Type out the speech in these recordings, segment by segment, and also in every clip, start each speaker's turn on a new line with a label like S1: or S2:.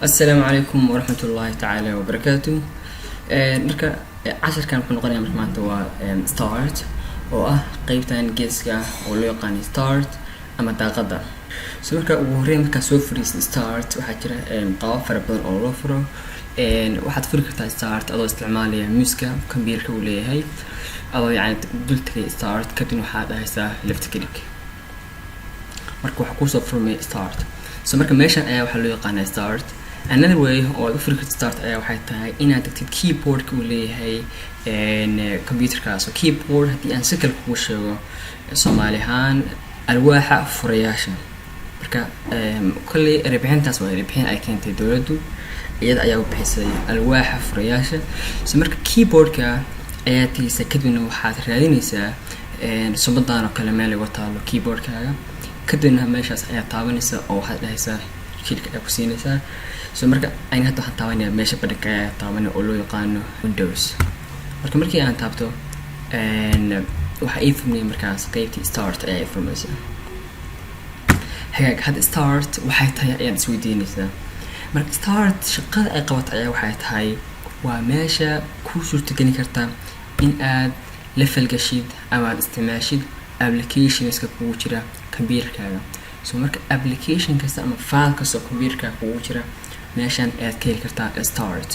S1: السلام عليكم ورحمة الله تعالى وبركاته. marka casharkan wuxuu noqonayaa marka maanta waa start oo ah qaybtan geeska oo loo yaqaan start ama daaqada. marka ugu horeyn marka soo furiisid start waxaa jira qaab fara badan oo loo furo. waxaad furi kartaa start adoo isticmaalaya muuska computerka uu leeyahay adoo yani dul tagay start kadib waxaad haysaa left click marka waxa ku soo furmay start. marka meeshan ayaa waxa loo yaqaan start. another way oo aad u furi kartid start ayaa waxay tahay inaad tagtid keyboardka uu leeyahay computerkaas. keyboard haddii aan si kale kugu sheego Soomaali ahaan alwaaxa furayaasha. marka kulli erebixintaas waa erebixin ay keentay dawladdu iyada ayaa u bixisay alwaaxa furayaasha. marka keyboardka ayaa tagaysa kadibna waxaad raadinaysaa sumadan oo kale meel lagu taalo keyboardkaaga kadibna meeshaas ayaa taabanaysa oo waxaad dhahaysaa shilka ayaa ku siinaysaa. marka ayna hadda waxaan taabanayaa meesha badhanka ayaa taabanaya oo loo yaqaano Windows. markii aan taabto waxaa ii furmaya markaas qaybtii start ayaa ii furmaysa. hagaag hadda start waxay tahay ayaad isweydiinaysaa. marka start shaqada ay qabato ayaa waxay tahay waa meesha kuu suurtagelin karta in aad la falgashid ama aad isticmaashid applicationska kugu jira computerkaaga. marka application kasta ama file kasta oo computerka kugu jira meeshan aad ka heli kartaa start.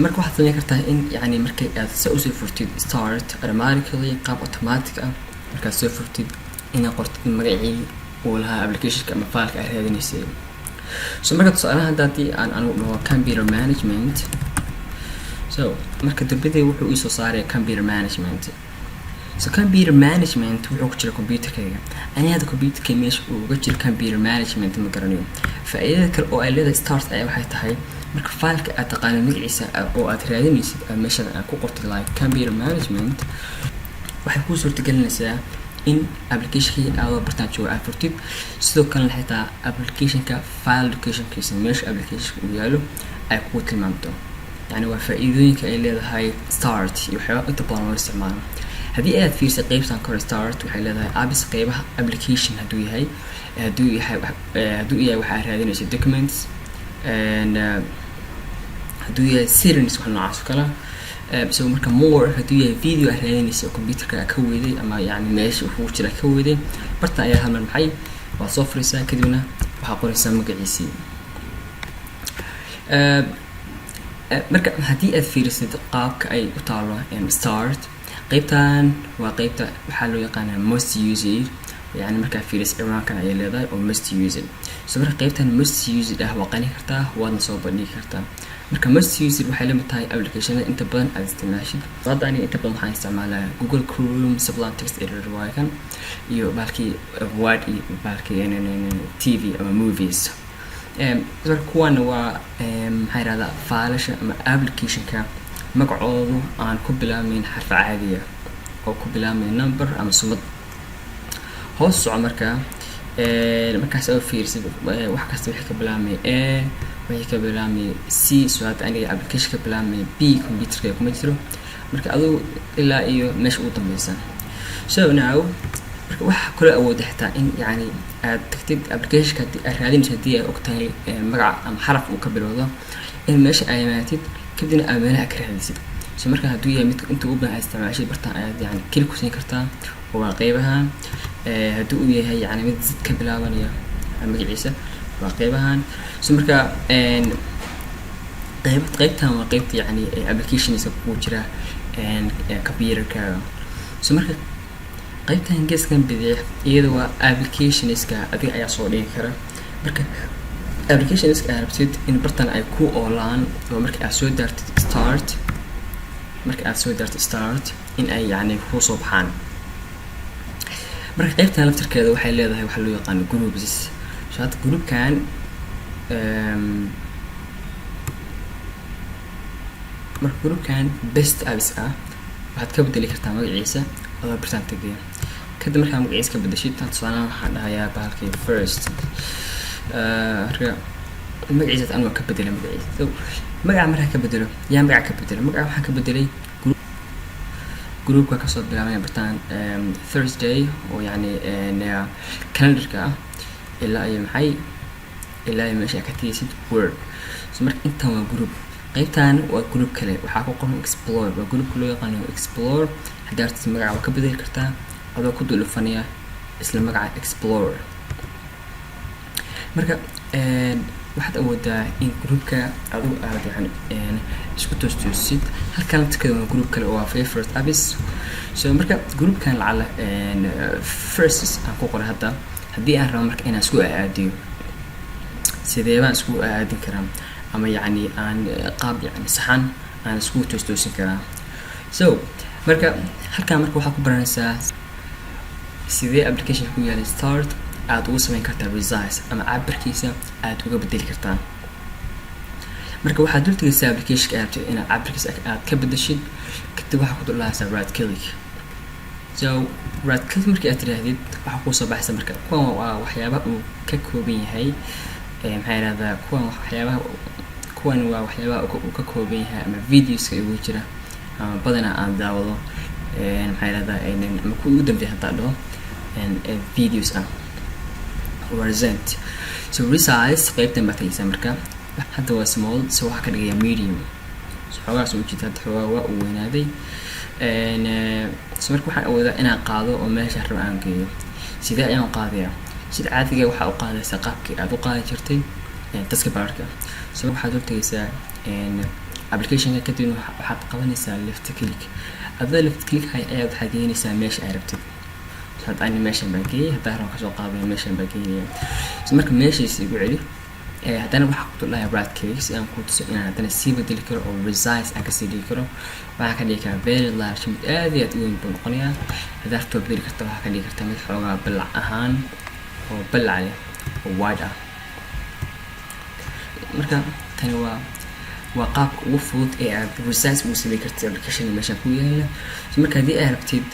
S1: marka waxaad sameyn kartaa in yani markay aad soo furtid start automatically qaab automatic ah markaad soo furtid inaad qortid magacii uu lahaa applicationka ama fileka aad raadinaysay. marka tusaalahan haddii aan anigu dhaho computer management marka darbadii wuxuu ii soo saaray computer management. computer management wuxuu ku jira computerkayga aniga hadda computerkay meesha uu uga jiro computer management ma garanayo. faa'iidada kale oo ay leedahay start ayaa waxay tahay marka fileka aad taqaano magaciisa oo aad raadinaysid meeshan aad ku qortid like computer management waxay kuu suurtagelinaysaa in applicationkii aadoo bartaan jooga aad furtid sidoo kalena xitaa applicationka file locationkiisa meesha applicationka uu yaalo ay kugu tilmaamto. yani waa faa'iidooyinka ay leedahay start iyo waxyaaba inta badan loo isticmaalo. haddii aad fiirsay qaybtan kore start waxay leedahay abis qaybaha application hadduu yahay waxaa raadinaysa documents hadduu yahay settings wax noocaas oo kale. marka more hadduu yahay video aad raadinaysa oo computerka ka weeday ama yani meesha wuxuu jira ka weeday bartan ayaa halmar maxay waa soo furaysaa kadibna waxaa qoraysaa magaciisii. marka haddii aad fiirisid qaabka ay u taalo start qaybtan waa qaybta waxaa loo yaqaanaa most used. yani markaa fiiris ciwaankan ayay leedahay oo most used. marka qaybtan most used ah waa qani kartaa waadna soo bandhigi kartaa. marka most used waxay lamid tahay applicationada inta badan aad isticmaashid. hadda aniga inta badan waxaan isticmaalaa Google Chrome, Sublime Text Editor waakan iyo baalkii Word iyo baalkii TV ama movies. marka kuwana waa maxay raada faalasha ama applicationka magacoodu aan ku bilaabmayn xarf caadiya oo ku bilaabmay number ama sumad hoos soco. markaas oo fiirsid wax kasta wixii ka bilaabmay a wixii ka bilaabmay c hadda aniga application ka bilaabmay b computerka kuma jiro marka adigu ilaa iyo meesha ugu dambeysa. now marka waxa kale awood xitaa in yani aad tagtid applicationka aad raadinaysid haddii ay ogtahay magac ama xaraf uu ka bilowdo in meesha ay imaatid kadibna aad meelaha ka raadisid. marka hadduu yahay mid inta u baahan isticmaashid bartaan ayaad yani kili ku siin kartaa oo waa qaybahan. haddii uu yahay yani mid zid ka bilaabanaya magaciisa waa qaybahan. marka qaybtan waa qaybta yani applicationska ku jira computerkaaga. marka qaybtan geeskan bidix iyada waa applicationska adiga ayaa soo dhigi kara. marka applicationska aad rabtid in bartan ay ku oolaan oo marka aad soo daartid start in ay yani ku soo baxaan. marka qaybtan laftirkeeda waxay leedahay waxa loo yaqaan groups. hadda groupkan marka groupkan best apps ah waxaad ka bedeli kartaa magaciisa adoo bartaan tagay kadib markaa magaciisa ka bedeshid tusaale waxaan dhahayaa bahalkii first magaciisa aan ka bedelay magaciisa. magaca markaa ka bedelo yaa magaca ka bedelo magaca waxaan ka bedelay groupka kasoo bilaabaya bartaan Thursday oo yani calendarka ah ilaa ay maxay ilaa meesha ka tagaysid word. So marka intan waa group, qaybtan waa group kale waxaa ku qoran explore, waa groupka loo yaqaano explore. haddii aad magaca waa ka bedeli kartaa adoo ku dul dhufanaya isla magaca explore. marka waxaad awoodaa in groupka adigu aad yani isku toosid. halkan laftirkeeda waa group kale oo waa favorite apps. So marka groupkan lacala first aan ku qoray hadda haddii aan rabo marka inaan isku aadiyo sidee baan isku aadin karaa ama yani aan qaab yani saxan aan isku toosin karaa. So marka halkan marka waxaa ku baranaysaa sidee application ku yaala start aad ugu samayn kartaa resize ama cabirkiisa aad uga bedeli kartaa. marka waxaad dul tagaysaa application aad inaad cabirkiisa aad ka bedeshid kadib waxaa ku dul lahaysaa right click. So right click markii aad tiraahdid waxaa kusoo baxaysa marka kuwan waa waxyaabaha uu ka kooban yahay maxaa yidhahdaa kuwan waa waxyaabaha uu ka kooban yahay ama videoska ugu jira ama badanaa aan daawado maxaa yidhahdaa ama kuwa ugu dambeeya hadaa dhaho videos ah present. So resize qaybtan baa tagaysaa marka hadda waa small, so waxaa ka dhigaya medium. so xoogaas u jeeda hadda xoogaa waa uu weynaaday. so marka waxaan awoodaa inaan qaado oo meesha rabo aan geeyo. sidee ayaan qaadayaa? sida caadiga waxaa u qaadaysaa qaabkii aad u qaadi jirtay taskbarka. so waxaad u tagaysaa applicationka kadib waxaad qabanaysaa left click. adoo left click ayaad waxaad geynaysaa meesha aad rabtid. hadda ani meeshan baan geeyay, haddaa rabo kasoo qaadaya meeshan baan geynaya. so marka meeshaas igu celi haddana waxaa ku dul dhahay right click si aan ku tuso inaan haddana sii bedeli karo oo resize aan kasii dhigi karo. waxaa ka dhigi karaa very large, mid aad iyo aad u weyn buu noqonayaa. haddaa rabto bedeli karta waxaa ka dhigi kartaa mid xoogaa balac ahaan oo balac leh oo wide ah. marka tani waa qaabka ugu fudud ee aad resize ugu sameyn kartid application meeshan ku yaala. so marka haddii aad rabtid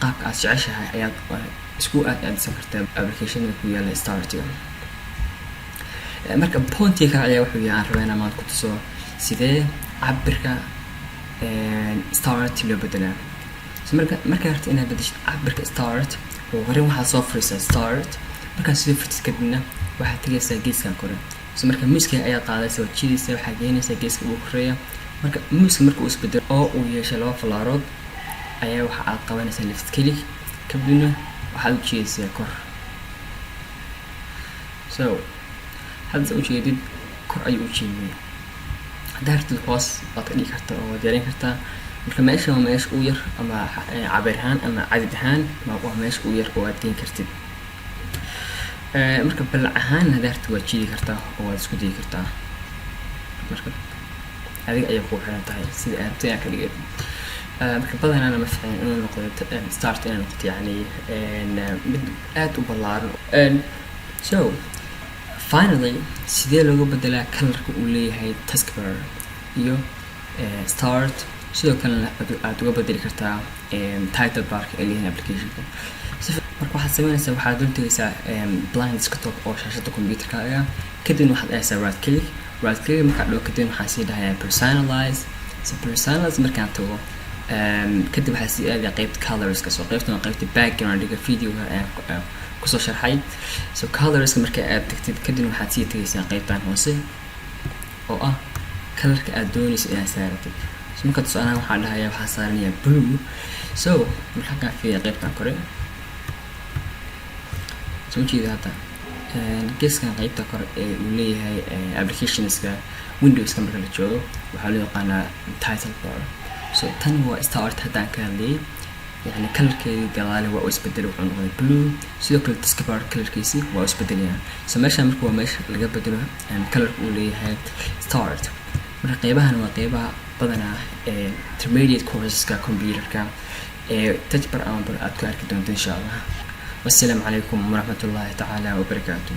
S1: qaabka aad jeceshahay ayaad isku aadisan kartaa application ku yaala startiga. marka pointiga kale ayaa wuxuu yahay aan rabaa inaan maanta ku tuso sidee cabirka start loo bedelaa. so markaa rabta inaad bedeshid cabirka start oo hore waxaad soo furaysaa start. markaad soo furtid kadibna waxaad tagaysaa geeskan kore. so marka muuska ayaa qaadaysa waa jiidaysa waxaa geynaysaa geeska ugu koreeya. marka muuska marka uu isbedelo oo uu yeesho laba falaarood ayaa waxa aad qabanaysaa left click kadibna waxaad u jiidaysaa kor. so hadda u jeedid kor ayuu u jeediyay. haddaa rabtid hoos waad ka dhigi kartaa oo waad yareyn kartaa. marka meesha waa meesha u yar ama cabir ahaan ama cadad ahaan waa meesha u yar oo aad geyn kartid. marka balac ahaan haddaa rabtid waad jiidi kartaa oo waad isku dayi kartaa. marka adiga ayay ku xiran tahay sida aad rabtid inaad ka dhigid. marka badanaa ma fiicin inuu noqdo start inay noqoto yani mid aad u ballaaran. so finally sidee looga bedelaa colorka uu leeyahay taskbar iyo start. sidoo kalena aad uga bedeli kartaa title barka ee leeyahay applicationka. marka waxaad sameynaysaa waxaad dul tagaysaa blind desktop oo shaashada computerka ah. kadibna waxaad aadaysaa right click markaad dhaho kadibna waxaan sii dhahayaa personalize. markaan tago kadib waxaa sii aadaya qaybta colorska. so qaybtan waa qaybta backgroundga videoga ayaan kusoo sharxay. so colorska marka aad tagtid kadibna waxaad sii tagaysaa qaybtan hoose oo ah colorka aad doonayso inaad saaratid. so marka tusaalahaan waxaan dhahayaa waxaa saaranayaa blue. so marka halkaan fiiriya qaybtan kore soo jeeda hadda geeskan qaybta kore ee uu leeyahay applicationska windowska marka la joogo waxaa loo yaqaanaa title bar. so tan waa start haddaan ka hadlayay يعني color كي قلالي واسبدله عنده blue سيدو كل تسكبار color كيسي واسبدله so ماشي مركو ماشي اللي قبدله يعني color أولي هاي start مرة قيبها نوع قيبها بدنا intermediate courses ككمبيوتر كا تجبر أمر أذكر كده إن شاء الله والسلام عليكم ورحمة الله تعالى وبركاته.